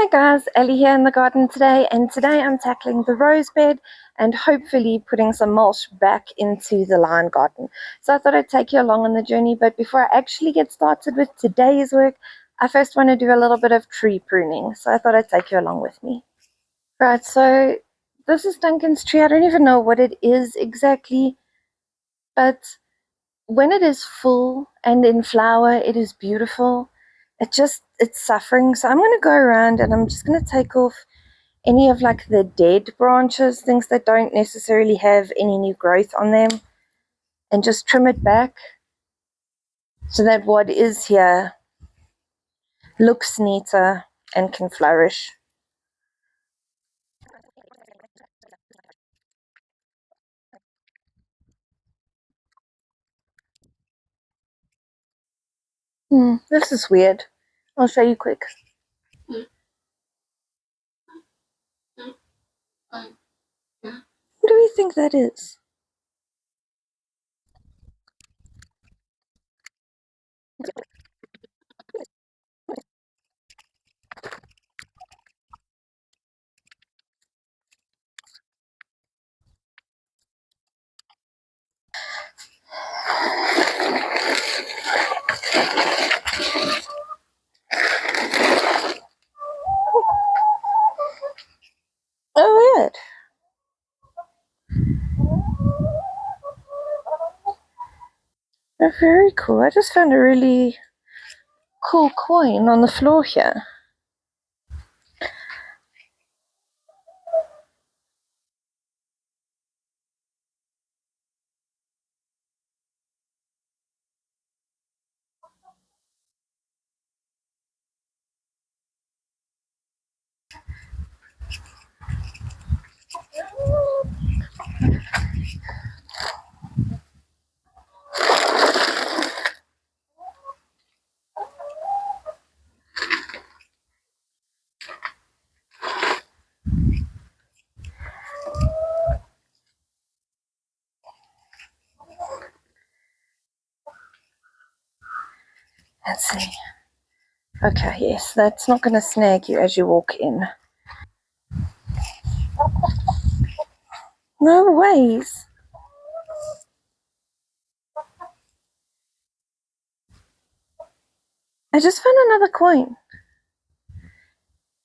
Hi guys, Ellie here in the garden today, and today I'm tackling the rose bed and hopefully putting some mulch back into the lion garden. So I thought I'd take you along on the journey, but before I actually get started with today's work, I first want to do a little bit of tree pruning. So I thought I'd take you along with me. Right, so this is Duncan's tree. I don't even know what it is exactly, but when it is full and in flower, it is beautiful. It's suffering. So I'm going to go around and I'm just going to take off any of like the dead branches, things that don't necessarily have any new growth on them, and just trim it back so that what is here looks neater and can flourish. This is weird. I'll show you quick. What do you think that is? Oh, weird. Oh, very cool. I just found a really cool coin on the floor here. Let's see. Okay, yes, that's not going to snag you as you walk in. No ways. I just found another coin.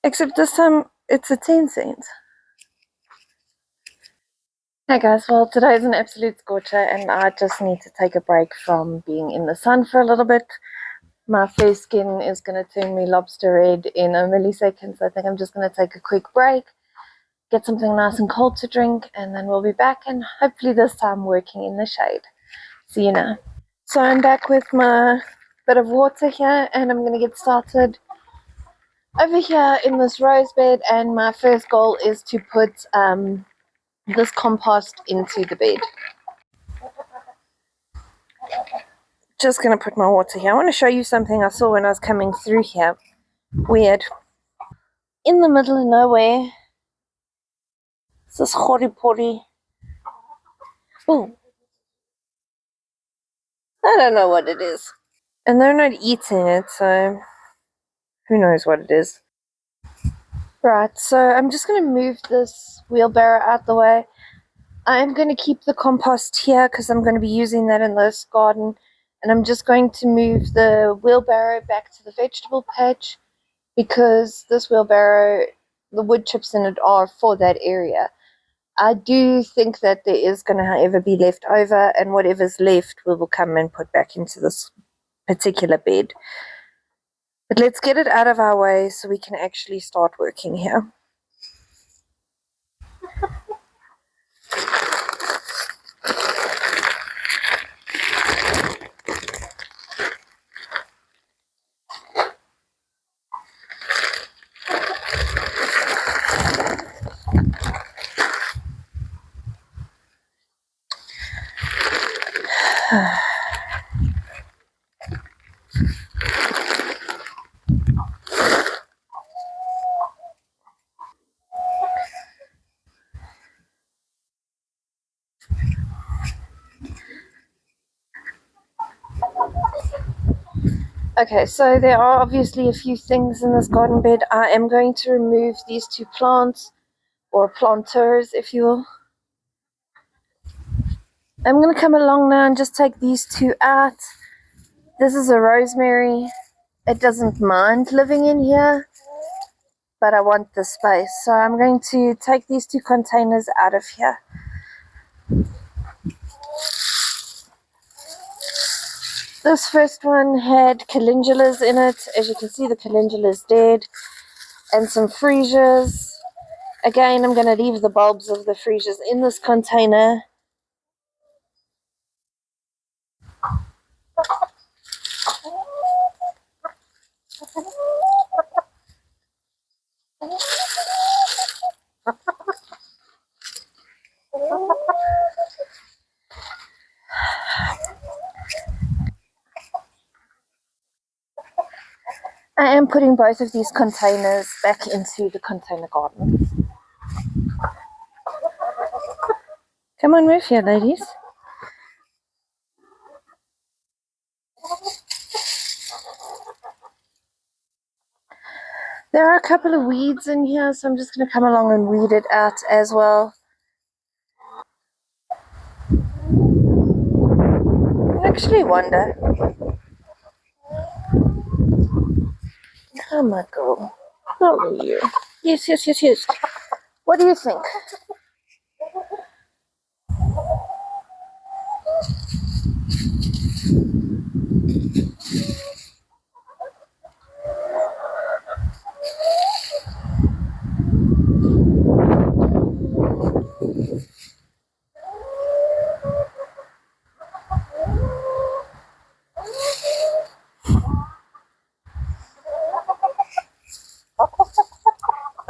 Except this time it's a 10 cent. Hey guys, well today's an absolute scorcher and I just need to take a break from being in the sun for a little bit. My fair skin is going to turn me lobster red in a millisecond, so I think I'm just going to take a quick break, get something nice and cold to drink, and then we'll be back and hopefully this time working in the shade. See you now. So I'm back with my bit of water here and I'm going to get started over here in this rose bed, and my first goal is to put this compost into the bed. Just going to put my water here. I want to show you something I saw when I was coming through here. Weird. In the middle of nowhere, it's this hori pori. Oh, I don't know what it is. And they're not eating it, so who knows what it is. Right, so I'm just going to move this wheelbarrow out the way. I'm going to keep the compost here because I'm going to be using that in this garden. And I'm just going to move the wheelbarrow back to the vegetable patch because this wheelbarrow, the wood chips in it are for that area. I do think that there is going to, however, be left over, and whatever's left we will come and put back into this particular bed. But let's get it out of our way so we can actually start working here. Okay, so there are obviously a few things in this garden bed. I am going to remove these two plants, or planters, if you will. I'm going to come along now and just take these two out. This is a rosemary. It doesn't mind living in here, but I want the space. So I'm going to take these two containers out of here. This first one had calendulas in it. As you can see, the calendula is dead. And some freesias. Again, I'm going to leave the bulbs of the freesias in this container. I am putting both of these containers back into the container garden. Come on, move here, ladies. There are a couple of weeds in here, so I'm just going to come along and weed it out as well. I actually wonder. Come on, girl. How are you? Yes, yes, yes, yes. What do you think?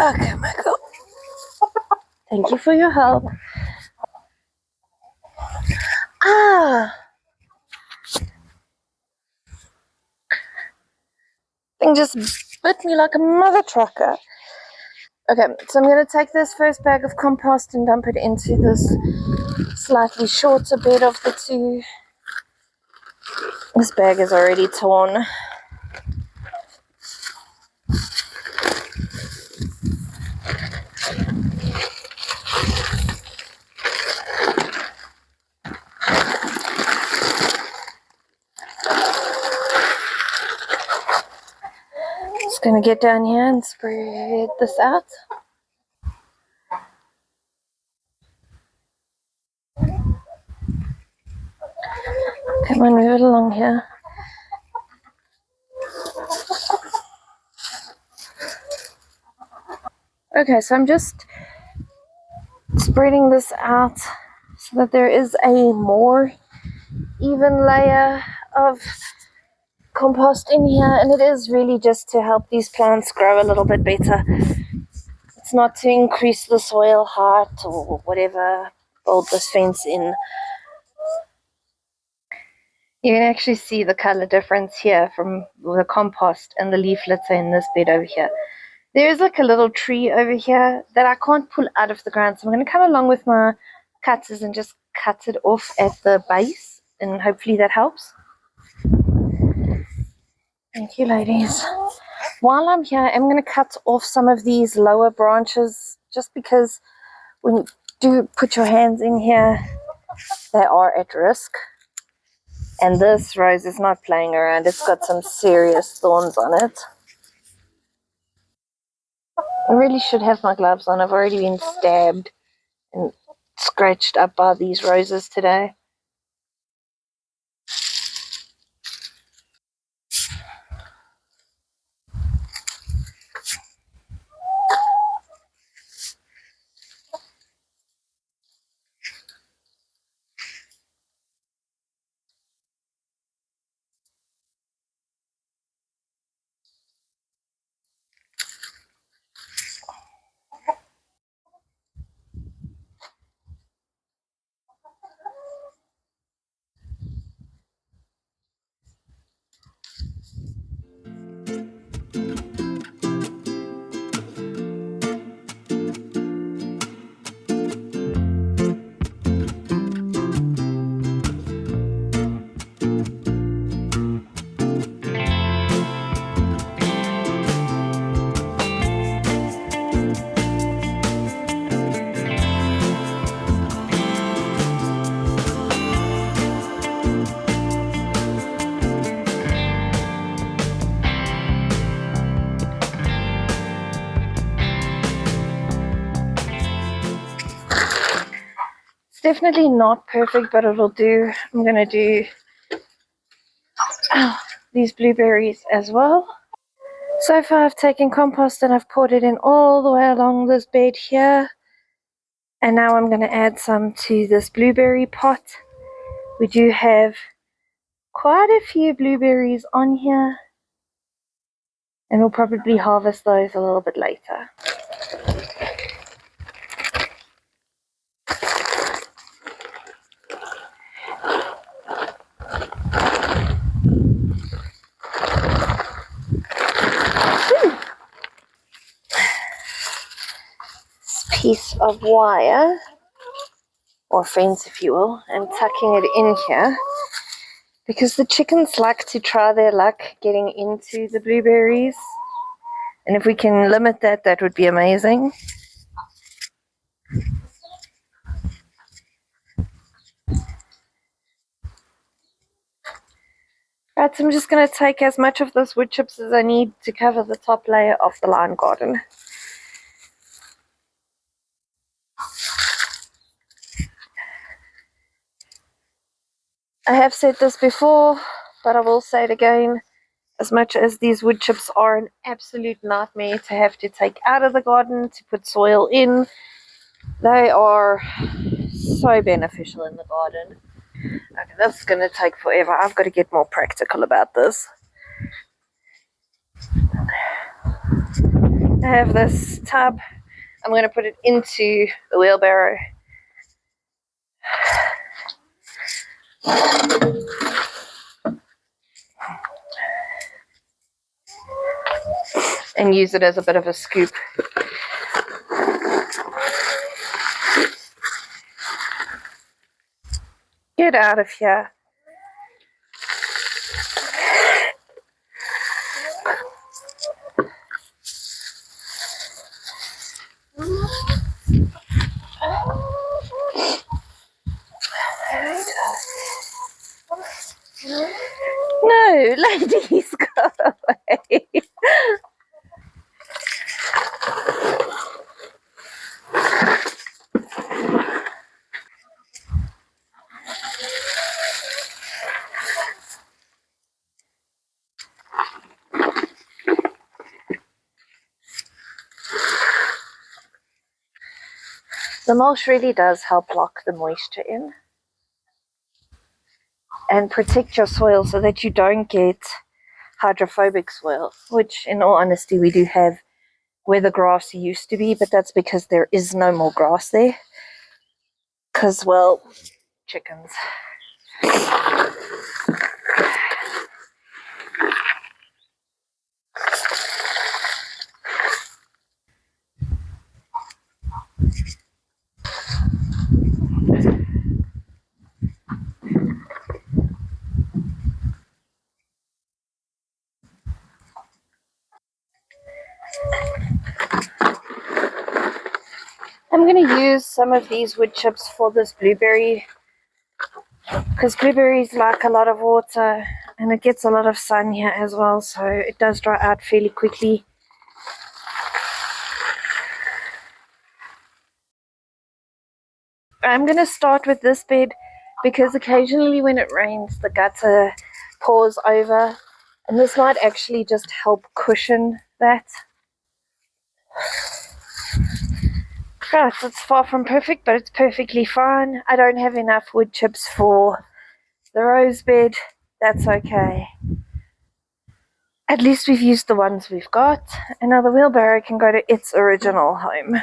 Okay, Michael. Thank you for your help. Thing just bit me like a mother trucker. Okay, so I'm going to take this first bag of compost and dump it into this slightly shorter bed of the two. This bag is already torn. Just going to get down here and spread this out. Come on, move it along here. Okay, so I'm just spreading this out so that there is a more even layer of compost in here, and it is really just to help these plants grow a little bit better. It's not to increase the soil height or whatever. Build this fence in. You can actually see the color difference here from the compost and the leaf litter in this bed over here. There is like a little tree over here that I can't pull out of the ground, so I'm going to come along with my cutters and just cut it off at the base, and hopefully that helps. Thank you, ladies. While I'm here, I'm going to cut off some of these lower branches, just because when you do put your hands in here, they are at risk. And this rose is not playing around. It's got some serious thorns on it. I really should have my gloves on. I've already been stabbed and scratched up by these roses today. definitely not perfect, but it'll do. I'm going to do these blueberries as well. So far I've taken compost and I've poured it in all the way along this bed here. And now I'm going to add some to this blueberry pot. We do have quite a few blueberries on here, and we'll probably harvest those a little bit later. This piece of wire, or fence if you will, and tucking it in here, because the chickens like to try their luck getting into the blueberries, and if we can limit that, that would be amazing. Right, so I'm just going to take as much of this wood chips as I need to cover the top layer of the line garden. I have said this before, but I will say it again. As much as these wood chips are an absolute nightmare to have to take out of the garden to put soil in, they are so beneficial in the garden. Okay, this is going to take forever. I've got to get more practical about this. I have this tub. I'm going to put it into the wheelbarrow. And use it as a bit of a scoop. Get out of here. No, ladies, go away. The mulch really does help lock the moisture in and protect your soil so that you don't get hydrophobic soil, which in all honesty we do have where the grass used to be, but that's because there is no more grass there because, well, chickens. I'm going to use some of these wood chips for this blueberry because blueberries like a lot of water and it gets a lot of sun here as well, so it does dry out fairly quickly. I'm going to start with this bed because occasionally when it rains the gutter pours over, and this might actually just help cushion that. Right, it's far from perfect, but it's perfectly fine. I don't have enough wood chips for the rose bed. That's okay. At least we've used the ones we've got, and now the wheelbarrow can go to its original home.